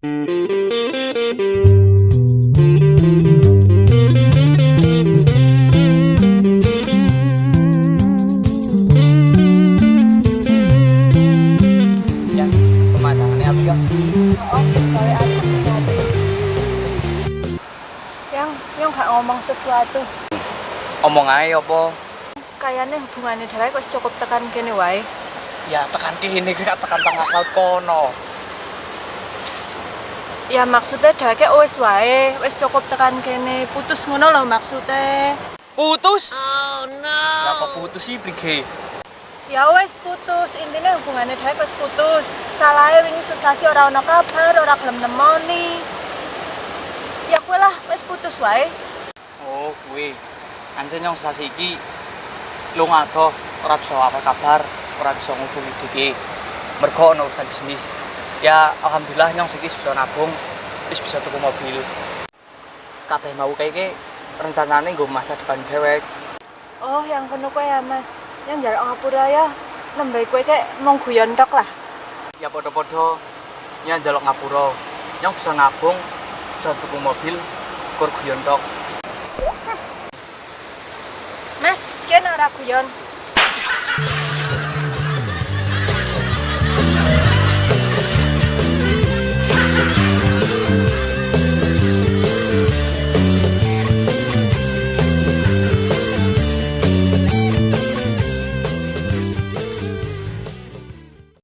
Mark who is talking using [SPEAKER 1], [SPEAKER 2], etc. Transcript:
[SPEAKER 1] Ya, pemandangannya apa ya?
[SPEAKER 2] Oh, gawe aku sesuatu. Yang gak ngomong sesuatu.
[SPEAKER 1] Omong aja apa?
[SPEAKER 2] Kayaknya hubungannya dheweke wis cukup tekan kene wae.
[SPEAKER 1] Ya tekan kene gak tekan tengah laut kono.
[SPEAKER 2] Ya maksudnya dheweke wis wae, wis cukup tekan kene. Putus ngono lho maksudnya.
[SPEAKER 1] Putus? Oh no. Lah kok putus sih prige?
[SPEAKER 2] Ya wis putus, intinya hubungannya dheweke wis putus. Salahe wingi sesasi ora ono kabar, ora gelem nemoni. Ya kuwi lah wis putus wae.
[SPEAKER 1] Oh, kuwi. Ancen nyong sasi iki lu ngadoh ora bisa apa kabar, ora bisa ngubungi diki. Mergo ono urusan bisnis. Ya alhamdulillah nyong siki bisa nabung, wis bisa tuku mobil. Kabeh mau kayaknya rencanane nggo masa depan dewek.
[SPEAKER 2] Oh, yang kono kuwi ya, Mas. Yang njaluk ngapura ya. Nembe kowe cek mung guyon tok lah.
[SPEAKER 1] Ya podo-podo ya njaluk ngapura. Nyong bisa nabung, bisa tuku mobil, kur guyon tok.
[SPEAKER 2] Mas, kene ora guyon.